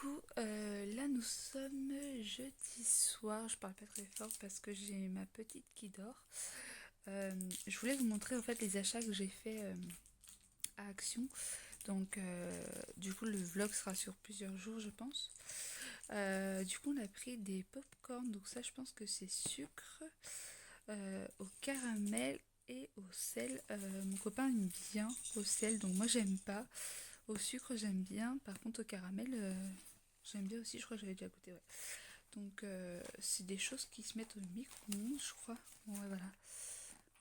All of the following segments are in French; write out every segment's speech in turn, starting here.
coup, là nous sommes jeudi soir. Je parle pas très fort parce que j'ai ma petite qui dort. Je voulais vous montrer en fait les achats que j'ai fait à Action. Donc, du coup, le vlog sera sur plusieurs jours, je pense. Du coup, on a pris des pop-corn. Donc, ça, je pense que c'est sucre au caramel et au sel. Mon copain aime bien au sel, donc moi, j'aime pas. Au sucre, j'aime bien. Par contre, au caramel, j'aime bien aussi. Je crois que j'avais déjà goûté, ouais. Donc, c'est des choses qui se mettent au micro-ondes, je crois. Bon, ouais, voilà.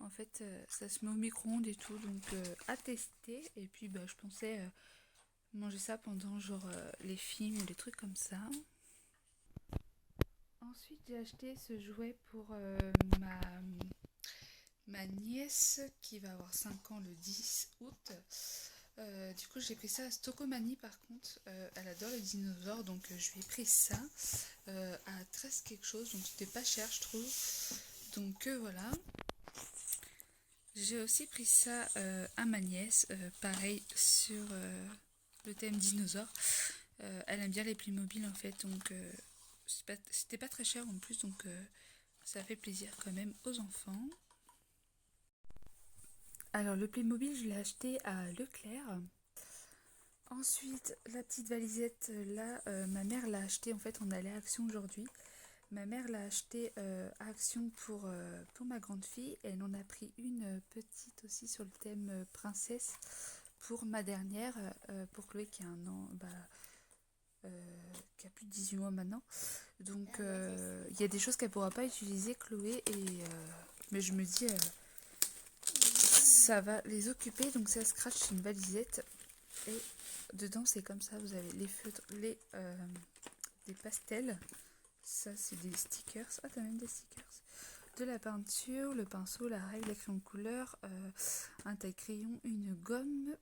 En fait, ça se met au micro-ondes et tout, donc à tester. Et puis, bah, je pensais manger ça pendant genre les films ou des trucs comme ça. Ensuite, j'ai acheté ce jouet pour ma, ma nièce qui va avoir 5 ans le 10 août. Du coup, j'ai pris ça à Stocomanie par contre. Elle adore les dinosaures, donc je lui ai pris ça à 13 quelque chose, donc c'était pas cher, je trouve. Donc voilà. J'ai aussi pris ça à ma nièce, pareil sur le thème dinosaure. Elle aime bien les Playmobil en fait, donc c'était pas très cher en plus, donc ça fait plaisir quand même aux enfants. Alors le Playmobil, je l'ai acheté à Leclerc. Ensuite, la petite valisette là, ma mère l'a acheté en fait, on allait à Action aujourd'hui. Ma mère l'a acheté à Action pour ma grande fille. Elle en a pris une petite aussi sur le thème princesse pour ma dernière, pour Chloé qui a un an, qui a plus de 18 mois maintenant. Donc il y a des choses qu'elle pourra pas utiliser Chloé mais je me dis ça va les occuper, donc ça scratch, c'est une valisette et dedans c'est comme ça, vous avez les feutres, des pastels. Ça, c'est des stickers. Ah, t'as même des stickers. De la peinture, le pinceau, la règle, les crayons de couleur, un taille-crayon, une gomme.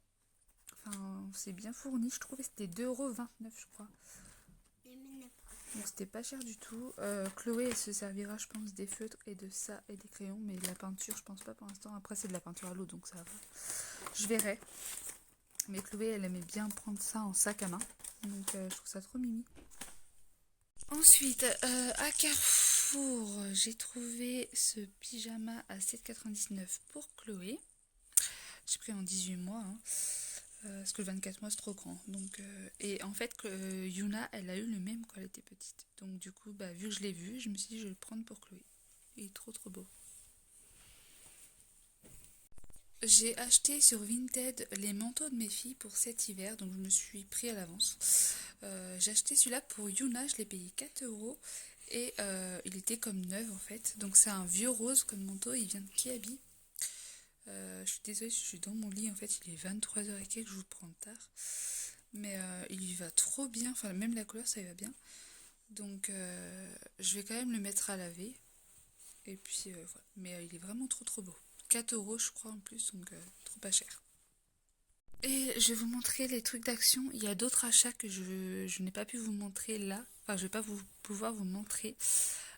Enfin, c'est bien fourni, je trouvais. C'était 2,29 € je crois. Donc, c'était pas cher du tout. Chloé, elle se servira, je pense, des feutres et de ça et des crayons. Mais la peinture, je pense pas pour l'instant. Après, c'est de la peinture à l'eau, donc ça va. Je verrai. Mais Chloé, elle aimait bien prendre ça en sac à main. Donc, je trouve ça trop mimi. Ensuite, à Carrefour, j'ai trouvé ce pyjama à 7,99 € pour Chloé. J'ai pris en 18 mois, hein, parce que le 24 mois c'est trop grand. Donc, et en fait, Yuna, elle a eu le même quand elle était petite. Donc du coup, bah, vu que je l'ai vu, je me suis dit je vais le prendre pour Chloé. Il est trop trop beau. J'ai acheté sur Vinted les manteaux de mes filles pour cet hiver, donc je me suis pris à l'avance. J'ai acheté celui-là pour Yuna, je l'ai payé 4 € et il était comme neuf en fait. Donc c'est un vieux rose comme manteau, il vient de Kiabi. Je suis désolée, je suis dans mon lit en fait, il est 23 h et quelques, je vous prends tard. Mais il y va trop bien, enfin même la couleur ça y va bien. Donc je vais quand même le mettre à laver. Et puis voilà. Mais il est vraiment trop trop beau. 4 € je crois en plus, donc trop pas cher. Et je vais vous montrer les trucs d'action. Il y a d'autres achats que je n'ai pas pu vous montrer là. Enfin, je vais pas pouvoir vous montrer.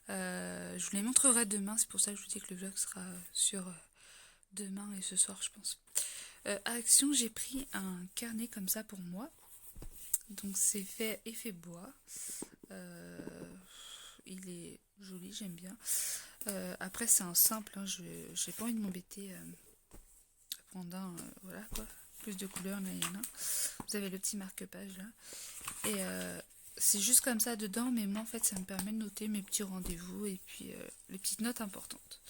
Je vous les montrerai demain. C'est pour ça que je vous dis que le vlog sera sur demain et ce soir, je pense. À Action, j'ai pris un carnet comme ça pour moi. Donc c'est fait effet bois. Il est joli, j'aime bien. Après, c'est un simple. Hein, j'ai pas envie de m'embêter à prendre un. Voilà quoi. Plus de couleurs, là, il y en a. Vous avez le petit marque-page là. Et c'est juste comme ça dedans, mais moi en fait ça me permet de noter mes petits rendez-vous et puis les petites notes importantes.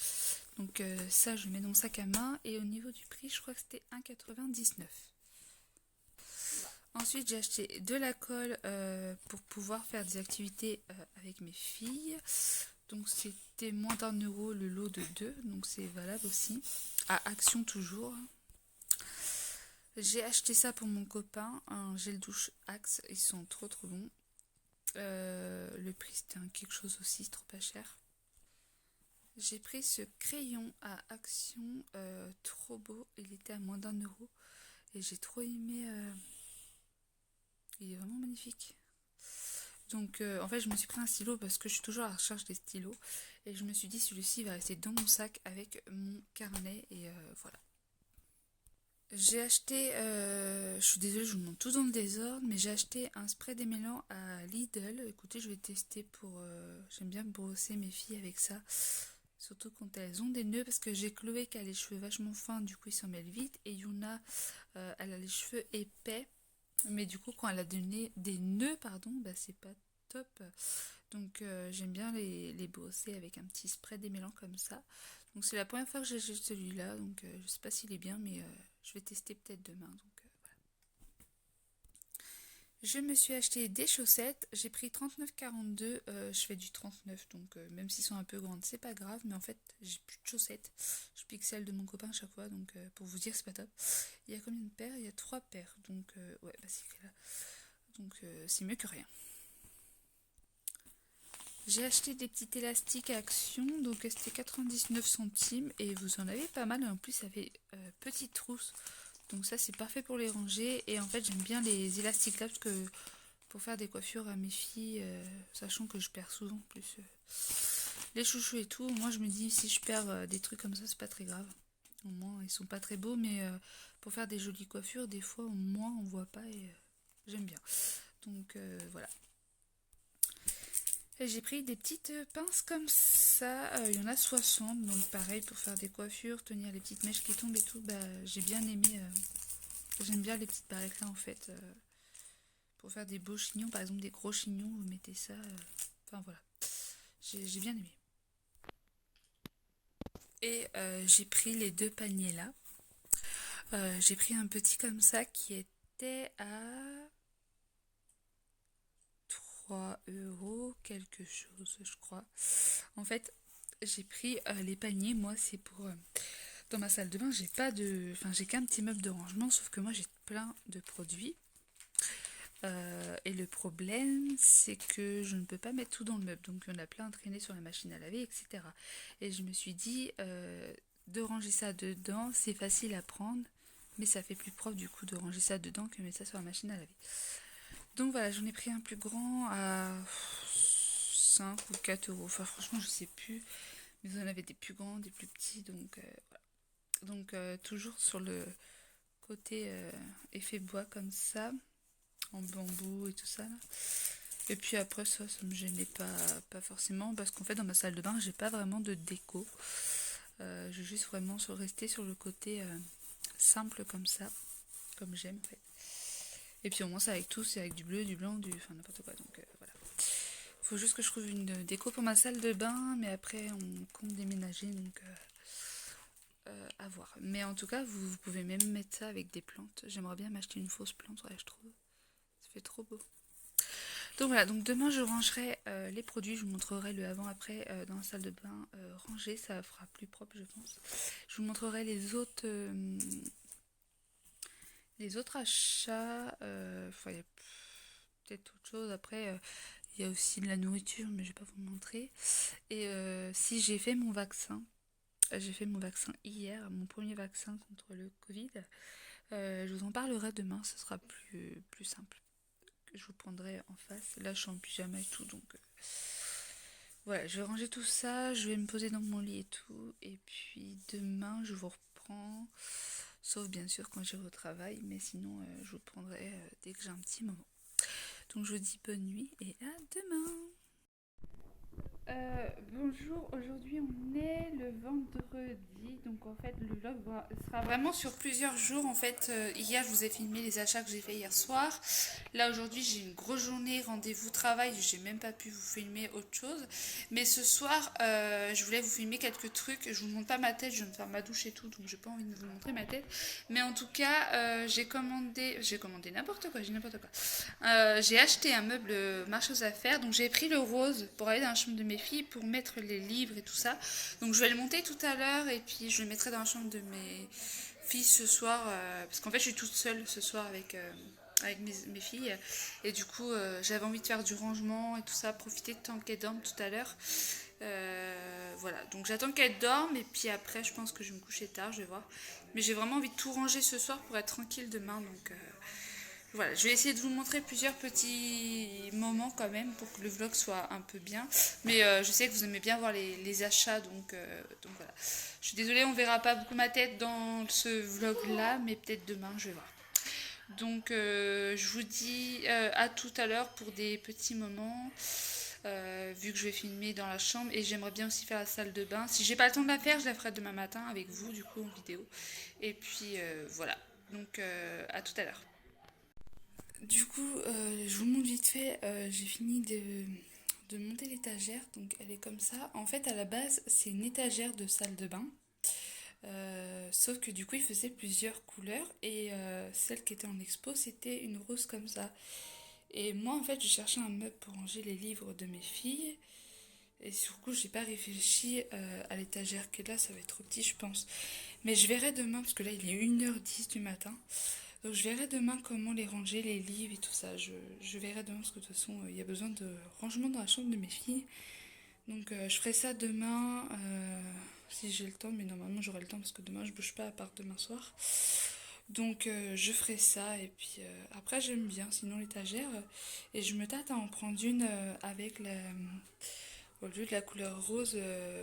Donc ça je mets dans mon sac à main et au niveau du prix je crois que c'était 1,99 €. Ensuite j'ai acheté de la colle pour pouvoir faire des activités avec mes filles. Donc c'était moins d'1 € le lot de 2, donc c'est valable aussi. À Action toujours. J'ai acheté ça pour mon copain, un gel douche Axe, ils sont trop trop bons. Le prix c'était quelque chose aussi, trop pas cher. J'ai pris ce crayon à Action, trop beau, il était à moins d'1 € et j'ai trop aimé, il est vraiment magnifique. Donc en fait je me suis pris un stylo parce que je suis toujours à la recherche des stylos et je me suis dit celui-ci va rester dans mon sac avec mon carnet et voilà. J'ai acheté, je suis désolée, je vous montre tout dans le désordre, mais j'ai acheté un spray démêlant à Lidl. Écoutez, je vais tester pour... j'aime bien brosser mes filles avec ça, surtout quand elles ont des nœuds, parce que j'ai Chloé qui a les cheveux vachement fins, du coup ils s'en mêlent vite, et Yuna, elle a les cheveux épais, mais du coup quand elle a des nœuds, pardon, bah c'est pas top. Donc j'aime bien les brosser avec un petit spray démêlant comme ça. Donc c'est la première fois que j'achète celui-là, donc je sais pas s'il est bien, mais je vais tester peut-être demain. Donc voilà. Je me suis acheté des chaussettes, j'ai pris 39,42, je fais du 39, donc même s'ils sont un peu grandes, c'est pas grave, mais en fait j'ai plus de chaussettes. Je pique celles de mon copain à chaque fois, donc pour vous dire c'est pas top. Il y a combien de paires? Il y a 3 paires, donc ouais, bah c'est là. Donc c'est mieux que rien. J'ai acheté des petits élastiques à Action, donc c'était 99 centimes et vous en avez pas mal. Et en plus, ça fait petite trousse, donc ça c'est parfait pour les ranger. Et en fait, j'aime bien les élastiques là parce que pour faire des coiffures à mes filles, sachant que je perds souvent plus les chouchous et tout. Moi, je me dis si je perds des trucs comme ça, c'est pas très grave. Au moins, ils sont pas très beaux, mais pour faire des jolies coiffures, des fois au moins on voit pas et j'aime bien. Donc voilà. J'ai pris des petites pinces comme ça, il y en a 60, donc pareil pour faire des coiffures, tenir les petites mèches qui tombent et tout, bah, j'ai bien aimé, j'aime bien les petites barrettes là en fait, pour faire des beaux chignons, par exemple des gros chignons, vous mettez ça, enfin voilà, j'ai bien aimé. Et j'ai pris les deux paniers là, j'ai pris un petit comme ça qui était à 3 € quelque chose je crois. En fait, j'ai pris les paniers, moi c'est pour... dans ma salle de bain, j'ai pas de... Enfin, j'ai qu'un petit meuble de rangement, sauf que moi j'ai plein de produits. Et le problème, c'est que je ne peux pas mettre tout dans le meuble. Donc il y en a plein traîné sur la machine à laver, etc. Et je me suis dit, de ranger ça dedans, c'est facile à prendre. Mais ça fait plus propre du coup de ranger ça dedans que mettre ça sur la machine à laver. Donc voilà, j'en ai pris un plus grand à 5 ou 4 €. Enfin franchement, je sais plus. Mais vous en avez des plus grands, des plus petits. Donc voilà. Donc toujours sur le côté effet bois comme ça, en bambou et tout ça. Là. Et puis après ça me gênait pas forcément parce qu'en fait dans ma salle de bain j'ai pas vraiment de déco. Je vais juste vraiment rester sur le côté simple comme ça, comme j'aime en fait. Et puis au moins c'est avec tout, c'est avec du bleu, du blanc, enfin n'importe quoi. Donc voilà. Faut juste que je trouve une déco pour ma salle de bain, mais après on compte déménager donc à voir. Mais en tout cas vous pouvez même mettre ça avec des plantes. J'aimerais bien m'acheter une fausse plante, ouais je trouve. Ça fait trop beau. Donc voilà, donc demain je rangerai les produits, je vous montrerai le avant-après dans la salle de bain rangée, ça fera plus propre je pense. Je vous montrerai les autres achats, enfin, il y a peut-être autre chose après, il y a aussi de la nourriture mais je vais pas vous montrer. Et si j'ai fait mon vaccin hier, mon premier vaccin contre le Covid, je vous en parlerai demain, ce sera plus simple. Je vous prendrai en face. Là, je suis en pyjama et tout, donc voilà, je vais ranger tout ça, je vais me poser dans mon lit et tout, et puis demain, je vous reprends, sauf bien sûr quand j'irai au travail, mais sinon, je vous prendrai dès que j'ai un petit moment. Donc, je vous dis bonne nuit et à demain. Bonjour, aujourd'hui on est le vendredi, donc en fait le vlog sera vraiment sur plusieurs jours. En fait, hier je vous ai filmé les achats que j'ai fait hier soir. Là aujourd'hui j'ai une grosse journée, rendez-vous travail, j'ai même pas pu vous filmer autre chose. Mais ce soir je voulais vous filmer quelques trucs. Je vous montre pas ma tête, je viens de faire ma douche et tout, donc j'ai pas envie de vous montrer ma tête. Mais en tout cas j'ai commandé n'importe quoi, j'ai n'importe quoi. J'ai acheté un meuble marché aux affaires, donc j'ai pris le rose pour aller dans la chambre de mes filles pour mettre les livres et tout ça. Donc je vais le monter tout à l'heure et puis je le mettrai dans la chambre de mes filles ce soir, parce qu'en fait je suis toute seule ce soir avec mes filles et du coup j'avais envie de faire du rangement et tout ça, profiter de temps qu'elles dorment tout à l'heure. Voilà, donc j'attends qu'elles dorment et puis après je pense que je vais me coucher tard, je vais voir. Mais j'ai vraiment envie de tout ranger ce soir pour être tranquille demain, donc Voilà, je vais essayer de vous montrer plusieurs petits moments quand même pour que le vlog soit un peu bien. Mais je sais que vous aimez bien voir les achats, donc voilà. Je suis désolée, on verra pas beaucoup ma tête dans ce vlog là, mais peut-être demain, je vais voir. Donc je vous dis à tout à l'heure pour des petits moments. Vu que je vais filmer dans la chambre et j'aimerais bien aussi faire la salle de bain. Si j'ai pas le temps de la faire, je la ferai demain matin avec vous du coup en vidéo. Et puis voilà. Donc à tout à l'heure. Du coup, je vous montre vite fait, j'ai fini de monter l'étagère, donc elle est comme ça. En fait, à la base, c'est une étagère de salle de bain. Sauf que du coup, il faisait plusieurs couleurs et celle qui était en expo, c'était une rose comme ça. Et moi, en fait, je cherchais un meuble pour ranger les livres de mes filles. Et sur le coup, j'ai pas réfléchi à l'étagère qui est là, ça va être trop petit, je pense. Mais je verrai demain, parce que là, il est 1h10 du matin. Donc je verrai demain comment les ranger, les livres et tout ça. Je verrai demain, parce que de toute façon, il y a besoin de rangement dans la chambre de mes filles. Donc je ferai ça demain, si j'ai le temps. Mais normalement, j'aurai le temps, parce que demain, je bouge pas à part demain soir. Donc je ferai ça. Et puis après, j'aime bien, sinon l'étagère. Et je me tâte à en prendre une avec la... Au lieu de la couleur rose,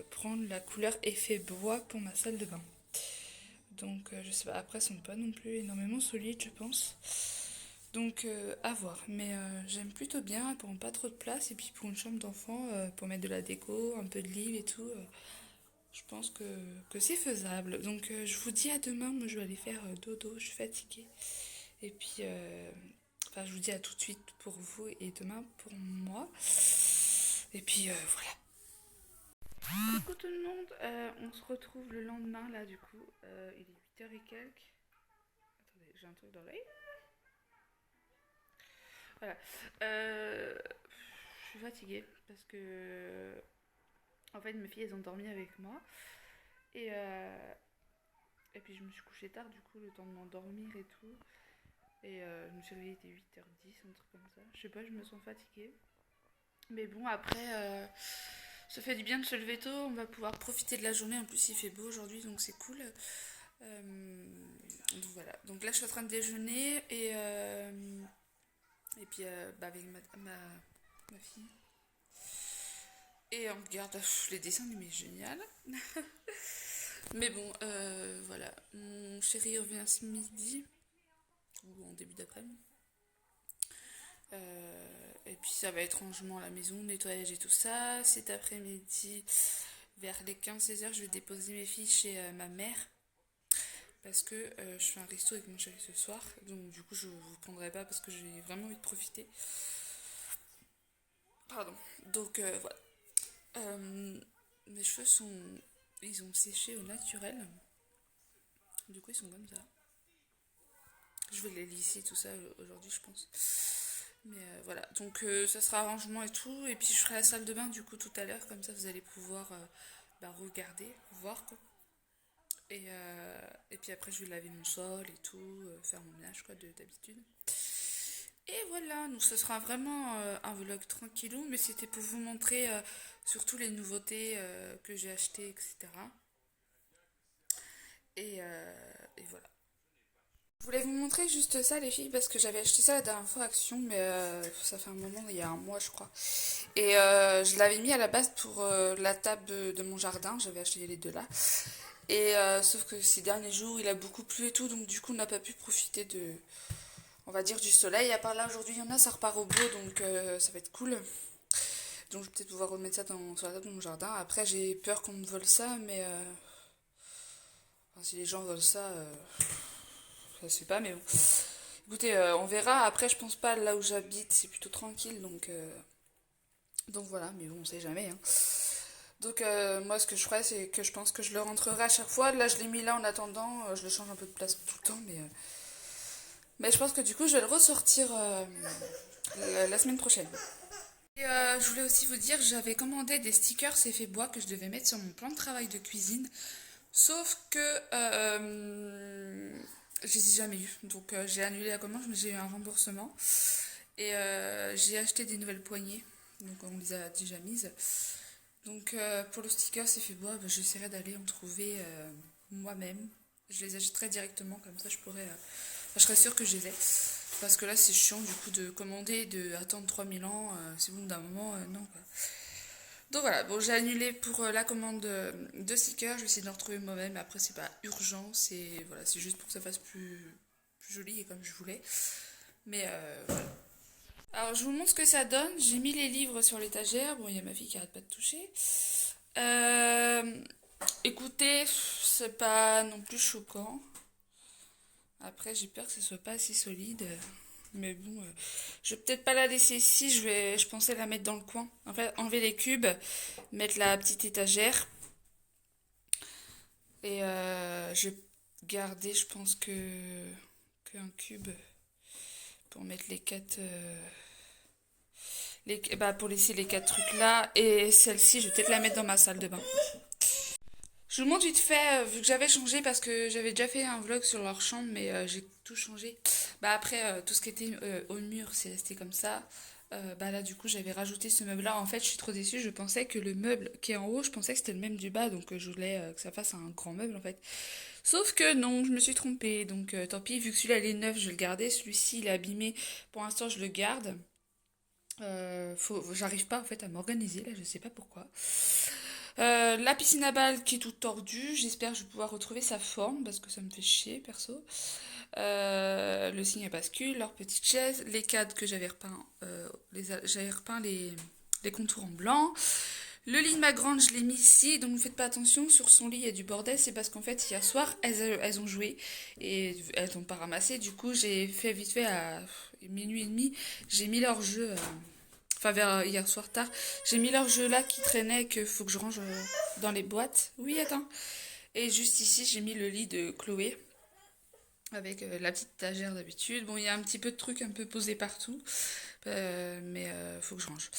prendre la couleur effet bois pour ma salle de bain. Donc je sais pas, après elles sont pas non plus énormément solides je pense. Donc à voir. Mais j'aime plutôt bien, elles prennent pas trop de place. Et puis pour une chambre d'enfant, pour mettre de la déco, un peu de livres et tout, je pense que c'est faisable. Donc je vous dis à demain, moi je vais aller faire dodo, je suis fatiguée. Et puis enfin je vous dis à tout de suite pour vous et demain pour moi. Et puis voilà. Coucou tout le monde, on se retrouve le lendemain là du coup, il est 8h et quelques. Attendez, j'ai un truc dans l'œil. Voilà. Je suis fatiguée parce que en fait mes filles elles ont dormi avec moi et, et puis je me suis couchée tard du coup le temps de m'endormir et tout. Et je me suis réveillée, il était 8h10, un truc comme ça. Je sais pas, je me sens fatiguée. Mais bon après ça fait du bien de se lever tôt, on va pouvoir profiter de la journée. En plus il fait beau aujourd'hui donc c'est cool. Donc voilà, donc là je suis en train de déjeuner et puis bah, avec ma fille. Et on regarde les dessins animés, génial. Mais bon, voilà, mon chéri revient ce midi, ou en début d'après-midi. Et puis ça va être rangement à la maison, nettoyage et tout ça. Cet après-midi, vers les 15-16 heures, je vais déposer mes filles chez ma mère. Parce que je fais un resto avec mon chéri ce soir. Donc du coup je vous prendrai pas parce que j'ai vraiment envie de profiter. Pardon. Donc voilà. Mes cheveux sont... Ils ont séché au naturel. Du coup ils sont comme ça. Je vais les lisser tout ça aujourd'hui je pense. Mais voilà. Donc ça sera arrangement et tout. Et puis je ferai la salle de bain du coup tout à l'heure. Comme ça vous allez pouvoir bah, regarder, voir quoi. Et puis après je vais laver mon sol et tout. Faire mon ménage quoi d'habitude. Et voilà, donc ce sera vraiment un vlog tranquillou, mais c'était pour vous montrer surtout les nouveautés que j'ai achetées, etc. Et voilà. Je voulais vous montrer juste ça les filles, parce que j'avais acheté ça la dernière fois à Action, mais ça fait un moment, il y a un mois je crois. Et je l'avais mis à la base pour la table de mon jardin, j'avais acheté les deux là. Et sauf que ces derniers jours il a beaucoup plu et tout, donc du coup on n'a pas pu profiter de, on va dire, du soleil. À part là aujourd'hui il y en a, ça repart au beau, donc ça va être cool. Donc je vais peut-être pouvoir remettre ça sur la table de mon jardin. Après j'ai peur qu'on me vole ça, mais enfin, si les gens volent ça, ça se fait pas, mais bon. Écoutez, on verra. Après je pense pas là où j'habite, c'est plutôt tranquille, donc voilà, mais bon on sait jamais. Hein. Donc moi ce que je ferais c'est que je pense que je le rentrerai à chaque fois. Là je l'ai mis là en attendant, je le change un peu de place tout le temps, mais je pense que du coup je vais le ressortir la semaine prochaine. Et je voulais aussi vous dire, j'avais commandé des stickers effet bois que je devais mettre sur mon plan de travail de cuisine. Sauf que je les ai jamais eu. Donc j'ai annulé la commande, mais j'ai eu un remboursement. Et j'ai acheté des nouvelles poignées. Donc on les a déjà mises. Donc pour le sticker effet bois, bah, j'essaierai d'aller en trouver moi-même. Je les achèterai directement, comme ça je pourrais... je serai sûre que je les ai. Parce que là, c'est chiant du coup de commander, de attendre 3000 ans. C'est bon d'un moment, non quoi. Donc voilà, bon, j'ai annulé pour la commande de stickers. Je vais essayer de le retrouver moi-même. Après, c'est pas urgent. C'est voilà, c'est juste pour que ça fasse plus joli et comme je voulais. Mais voilà. Alors, je vous montre ce que ça donne. J'ai mis les livres sur l'étagère. Bon, il y a ma fille qui arrête pas de toucher. Écoutez, c'est pas non plus choquant. Après, j'ai peur que ce soit pas assez solide. Mais bon, je vais peut-être pas la laisser ici. Je pensais la mettre dans le coin. En fait, enlever les cubes, mettre la petite étagère. Et je vais garder, je pense qu'un cube pour mettre les quatre. Bah, pour laisser les quatre trucs là. Et celle-ci, je vais peut-être la mettre dans ma salle de bain. Je vous montre vite fait, vu que j'avais changé parce que j'avais déjà fait un vlog sur leur chambre, mais j'ai tout changé. Bah après, tout ce qui était au mur, c'est resté comme ça. Bah là, du coup, j'avais rajouté ce meuble-là. En fait, je suis trop déçue. Je pensais que le meuble qui est en haut, je pensais que c'était le même du bas, donc je voulais que ça fasse un grand meuble en fait. Sauf que non, je me suis trompée. Donc tant pis, vu que celui-là il est neuf, je vais le garder. Celui-ci, il est abîmé. Pour l'instant, je le garde. J'arrive pas en fait à m'organiser là, je sais pas pourquoi. La piscine à balles qui est toute tordue, j'espère que je vais pouvoir retrouver sa forme parce que ça me fait chier perso. Le signe à bascule, leur petite chaise, les cadres que j'avais repeints, j'avais repeint les contours en blanc. Le lit de ma grande, je l'ai mis ici, donc ne faites pas attention, sur son lit il y a du bordel, c'est parce qu'en fait hier soir elles ont joué et elles n'ont pas ramassé, du coup j'ai fait vite fait à minuit et demi, j'ai mis leur jeu, enfin vers hier soir tard, j'ai mis leur jeu là qui traînait que faut que je range dans les boîtes. Oui, attends. Et juste ici j'ai mis le lit de Chloé avec la petite étagère d'habitude. Bon, il y a un petit peu de trucs un peu posés partout, mais faut que je range.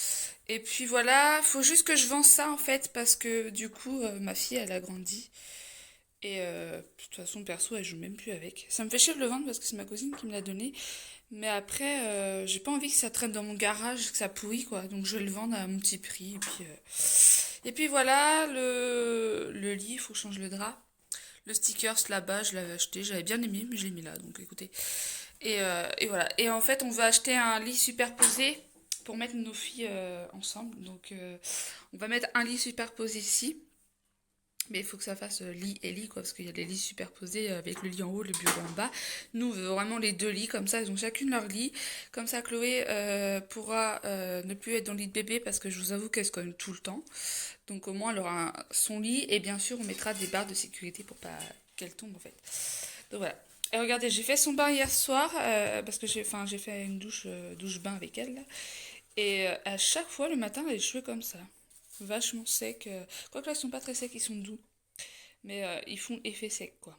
Et puis voilà, faut juste que je vende ça en fait, parce que du coup, ma fille, elle a grandi. Et de toute façon, perso, elle joue même plus avec. Ça me fait chier de le vendre parce que c'est ma cousine qui me l'a donné. Mais après, j'ai pas envie que ça traîne dans mon garage, que ça pourrit quoi. Donc je vais le vendre à mon petit prix. Et puis voilà, le lit, il faut que je change le drap. Le stickers là-bas, je l'avais acheté, j'avais bien aimé, mais je l'ai mis là, donc écoutez. Et voilà. Et en fait, on va acheter un lit superposé pour mettre nos filles ensemble. Donc, on va mettre un lit superposé ici. Mais il faut que ça fasse lit et lit, quoi, parce qu'il y a des lits superposés avec le lit en haut, le bureau en bas. Nous, on veut vraiment les deux lits, comme ça, elles ont chacune leur lit. Comme ça, Chloé pourra ne plus être dans le lit de bébé, parce que je vous avoue qu'elle se cogne tout le temps. Donc au moins, elle aura son lit, et bien sûr, on mettra des barres de sécurité pour pas qu'elle tombe, en fait. Donc voilà. Et regardez, j'ai fait son bain hier soir, parce que j'ai fait une douche-bain avec elle, là. Et à chaque fois, le matin, elle a les cheveux comme ça. Vachement secs. Quoique là, ils sont pas très secs, ils sont doux. Mais ils font effet sec, quoi.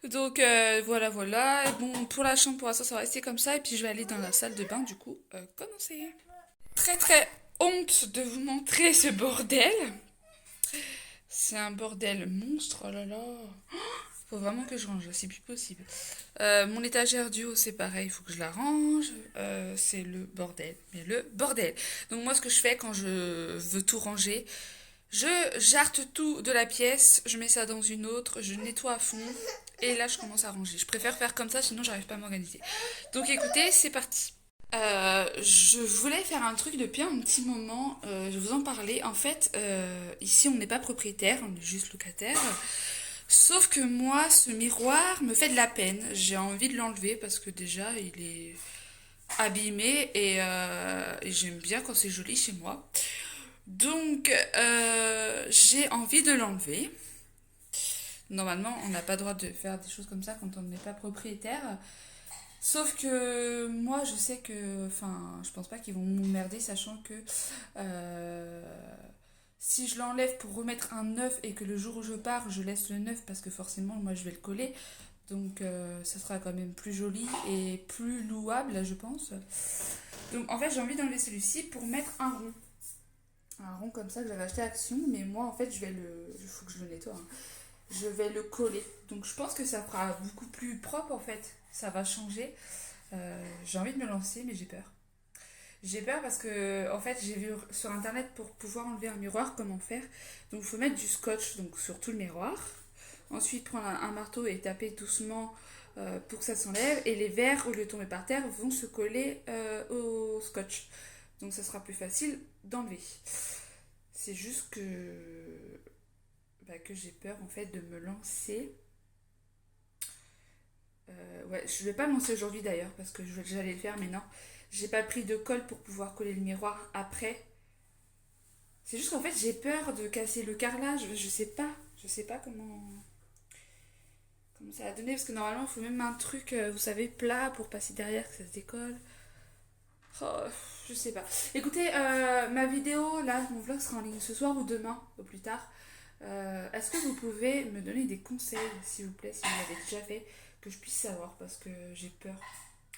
Donc voilà, voilà. Et bon, pour la chambre, pour l'instant, ça va rester comme ça. Et puis je vais aller dans la salle de bain, du coup, commencer. Très très honte de vous montrer ce bordel. C'est un bordel monstre, oh là là. Faut vraiment que je range, c'est plus possible. Mon étagère du haut, c'est pareil, il faut que je la range. C'est le bordel, mais le bordel. Donc moi, ce que je fais quand je veux tout ranger, je jarte tout de la pièce, je mets ça dans une autre, je nettoie à fond, et là, je commence à ranger. Je préfère faire comme ça, sinon j'arrive pas à m'organiser. Donc écoutez, c'est parti. Je voulais faire un truc depuis un petit moment, je vous en parlais. En fait, ici, on n'est pas propriétaire, on est juste locataire. Sauf que moi, ce miroir me fait de la peine. J'ai envie de l'enlever parce que déjà, il est abîmé et j'aime bien quand c'est joli chez moi. Donc, j'ai envie de l'enlever. Normalement, on n'a pas le droit de faire des choses comme ça quand on n'est pas propriétaire. Sauf que moi, je sais que... Enfin, je pense pas qu'ils vont m'emmerder, sachant que... euh, si je l'enlève pour remettre un neuf et que le jour où je pars, je laisse le neuf parce que forcément, moi, je vais le coller. Donc, ça sera quand même plus joli et plus louable, je pense. Donc, en fait, j'ai envie d'enlever celui-ci pour mettre un rond. Un rond comme ça que j'avais acheté à Action. Mais moi, en fait, je vais le... Il faut que je le nettoie. Hein. Je vais le coller. Donc, je pense que ça fera beaucoup plus propre, en fait. Ça va changer. J'ai envie de me lancer, mais j'ai peur. J'ai peur parce que, en fait, j'ai vu sur internet pour pouvoir enlever un miroir comment faire. Donc, il faut mettre du scotch donc, sur tout le miroir. Ensuite, prendre un marteau et taper doucement pour que ça s'enlève. Et les verres, au lieu de tomber par terre, vont se coller au scotch. Donc ça sera plus facile d'enlever. C'est juste que j'ai peur en fait de me lancer. Ouais, je vais pas me lancer aujourd'hui d'ailleurs parce que j'allais le faire, mais non. J'ai pas pris de colle pour pouvoir coller le miroir après. C'est juste qu'en fait j'ai peur de casser le carrelage. Je sais pas comment ça va donner parce que normalement il faut même un truc, vous savez, plat pour passer derrière que ça se décolle. Oh, je sais pas. Écoutez, ma vidéo là, mon vlog sera en ligne ce soir ou demain au plus tard. Est-ce que vous pouvez me donner des conseils, s'il vous plaît, si vous l'avez déjà fait, que je puisse savoir parce que j'ai peur.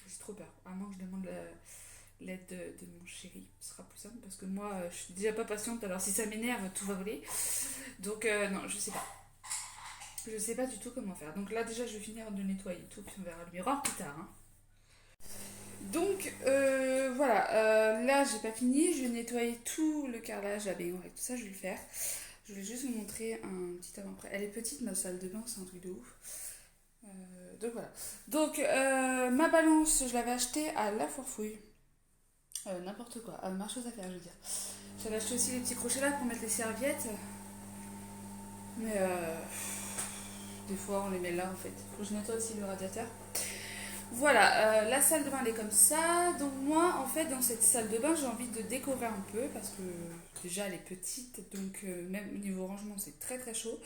J'ai trop peur. Vraiment que je demande l'aide de mon chéri. Ce sera plus simple parce que moi, je suis déjà pas patiente. Alors si ça m'énerve, tout va voler. Donc non, je sais pas. Je sais pas du tout comment faire. Donc là, déjà, je vais finir de nettoyer tout, puis on verra le miroir plus tard. Hein. Donc voilà, là j'ai pas fini, je vais nettoyer tout le carrelage, la baignoire et tout ça, je vais le faire. Je voulais juste vous montrer un petit avant-après. Elle est petite ma salle de bain, c'est un truc de ouf. Donc voilà. Donc ma balance, je l'avais achetée à La Fourfouille. N'importe quoi, à marche aux affaires, je veux dire. J'avais acheté aussi les petits crochets là pour mettre les serviettes. Mais des fois on les met là en fait. Faut que je nettoie aussi le radiateur. Voilà, la salle de bain elle est comme ça. Donc moi en fait dans cette salle de bain j'ai envie de décorer un peu parce que déjà elle est petite donc même au niveau rangement c'est très très chaud.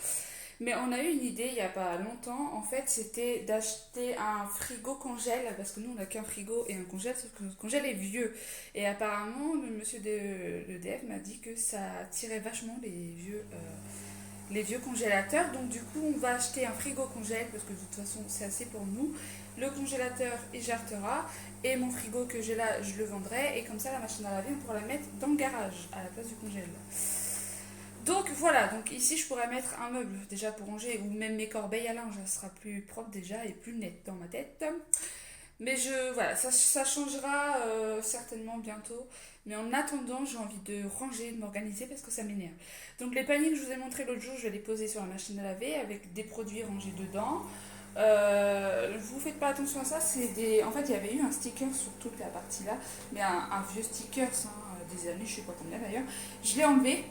Mais on a eu une idée il n'y a pas longtemps en fait c'était d'acheter un frigo congèle parce que nous on n'a qu'un frigo et un congèle sauf que notre congèle est vieux. Et apparemment le monsieur de l'EDF m'a dit que ça tirait vachement les vieux congélateurs. Donc du coup, on va acheter un frigo congèle parce que de toute façon, c'est assez pour nous. Le congélateur éjartera et mon frigo que j'ai là, je le vendrai et comme ça, la machine à laver, on pourra la mettre dans le garage à la place du congèle. Donc voilà, donc ici je pourrais mettre un meuble déjà pour ranger ou même mes corbeilles à linge, ça sera plus propre déjà et plus net dans ma tête. Mais voilà, ça changera certainement bientôt. Mais en attendant, j'ai envie de ranger, de m'organiser parce que ça m'énerve. Donc les paniers que je vous ai montré l'autre jour, je vais les poser sur la machine à laver avec des produits rangés dedans. Vous faites pas attention à ça, en fait, il y avait eu un sticker sur toute la partie là, mais un vieux sticker, des années, je sais pas combien d'ailleurs. Je l'ai enlevé.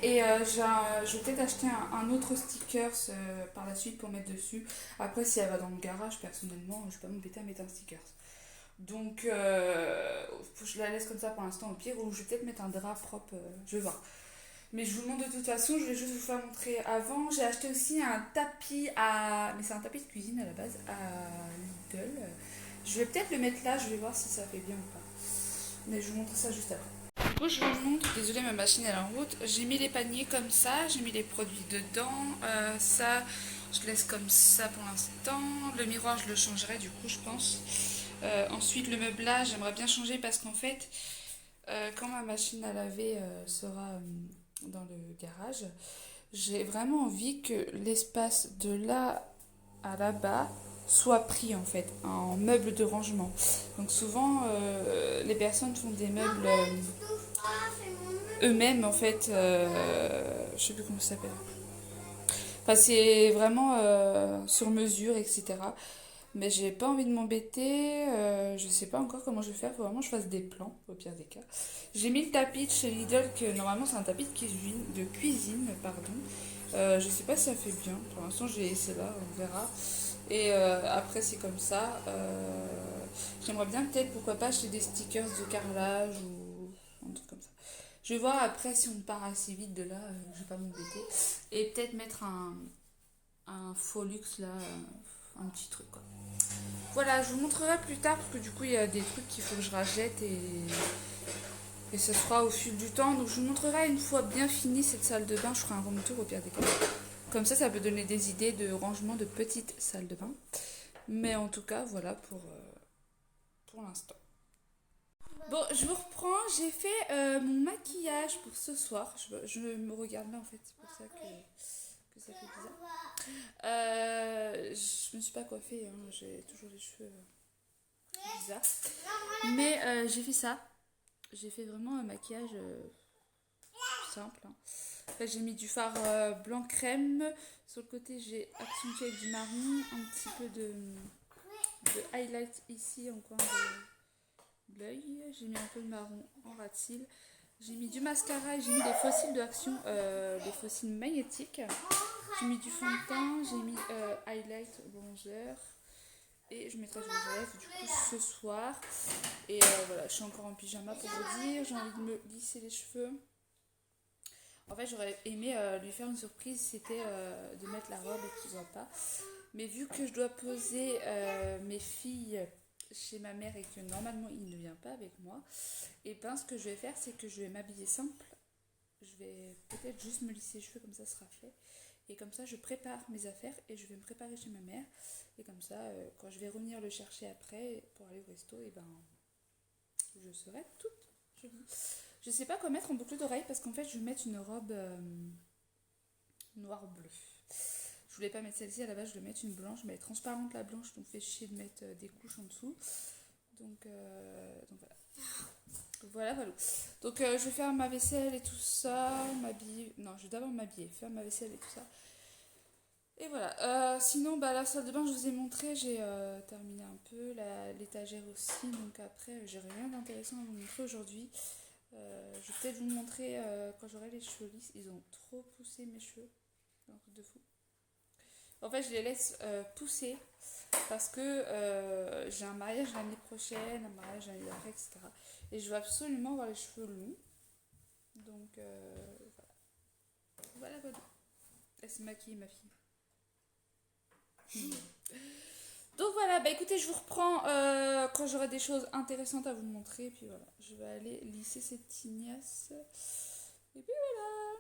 Et je vais peut-être acheter un autre sticker par la suite pour mettre dessus. Après, si elle va dans le garage, personnellement, je vais pas m'embêter à mettre un sticker. Donc, je la laisse comme ça pour l'instant au pire, ou je vais peut-être mettre un drap propre, je vais voir. Mais je vous montre de toute façon, je vais juste vous faire montrer avant. J'ai acheté aussi un tapis mais c'est un tapis de cuisine à la base, à Lidl. Je vais peut-être le mettre là, je vais voir si ça fait bien ou pas. Mais je vous montre ça juste après. Du coup, je vous montre, désolée, ma machine elle est en route. J'ai mis les paniers comme ça, j'ai mis les produits dedans. Ça, je laisse comme ça pour l'instant. Le miroir, je le changerai du coup, je pense. Ensuite, le meublage, j'aimerais bien changer parce qu'en fait, quand ma machine à laver sera dans le garage, j'ai vraiment envie que l'espace de là à là-bas soit pris en fait en meubles de rangement. Donc souvent, les personnes font des meubles eux-mêmes en fait. Je sais plus comment ça s'appelle. Enfin, c'est vraiment sur mesure, etc. Mais j'ai pas envie de m'embêter. Je sais pas encore comment je vais faire. Faut vraiment que je fasse des plans, au pire des cas. J'ai mis le tapis de chez Lidl, que normalement c'est un tapis de cuisine, pardon. Je sais pas si ça fait bien. Pour l'instant, j'ai essayé là, on verra. Et après, c'est comme ça. J'aimerais bien peut-être, pourquoi pas, acheter des stickers de carrelage ou un truc comme ça. Je vais voir après si on part assez vite de là, je vais pas m'embêter. Et peut-être mettre un faux luxe là, un petit truc quoi. Voilà, je vous montrerai plus tard parce que du coup il y a des trucs qu'il faut que je rachète et ça se fera au fil du temps. Donc je vous montrerai une fois bien finie cette salle de bain, je ferai un room tour au pire des cas. Comme ça peut donner des idées de rangement de petites salles de bain. Mais en tout cas, voilà pour l'instant. Bon, je vous reprends, j'ai fait mon maquillage pour ce soir. Je me regarde là en fait, c'est pour ça que ça fait bizarre. Je me suis pas coiffée, hein, j'ai toujours les cheveux bizarres. Mais j'ai fait ça. J'ai fait vraiment un maquillage simple. Hein. Après, j'ai mis du fard blanc crème. Sur le côté, j'ai accentué avec du marron. Un petit peu de highlight ici en coin de l'œil. J'ai mis un peu de marron en ras de cils. J'ai mis du mascara et j'ai mis des fossiles de Action, des fossiles magnétiques. J'ai mis du fond de teint, j'ai mis highlight, bronzer. Et je mettrai du rouge à lèvres du coup ce soir. Et voilà, je suis encore en pyjama pour vous dire. J'ai envie de me lisser les cheveux. En fait, j'aurais aimé lui faire une surprise, c'était de mettre la robe et qu'il ne voit pas. Mais vu que je dois poser mes filles chez ma mère et que normalement il ne vient pas avec moi, et ben ce que je vais faire, c'est que je vais m'habiller simple. Je vais peut-être juste me lisser les cheveux, comme ça sera fait. Et comme ça, je prépare mes affaires et je vais me préparer chez ma mère. Et comme ça, quand je vais revenir le chercher après pour aller au resto, et ben je serai toute jolie. Je sais pas quoi mettre en boucle d'oreille parce qu'en fait, je vais mettre une robe noir-bleu. Je voulais pas mettre celle-ci à la base, je voulais mettre une blanche, mais elle est transparente la blanche, donc fait chier de mettre des couches en dessous. Donc voilà. Voilà. Donc je vais faire ma vaisselle et tout ça, m'habiller. Non, je vais d'abord m'habiller, faire ma vaisselle et tout ça. Et voilà. Sinon, bah, la salle de bain, je vous ai montré, j'ai terminé un peu, l'étagère aussi. Donc après, j'ai rien d'intéressant à vous montrer aujourd'hui. Je vais peut-être vous montrer quand j'aurai les cheveux lisses. Ils ont trop poussé mes cheveux. Un truc de fou. En fait, je les laisse pousser parce que j'ai un mariage l'année prochaine, un mariage l'année d'après, etc. Et je veux absolument avoir les cheveux longs. Donc voilà. Voilà. Elle se maquille, ma fille. Donc voilà, bah écoutez, je vous reprends quand j'aurai des choses intéressantes à vous montrer. Et puis voilà, je vais aller lisser cette tignasse. Et puis voilà.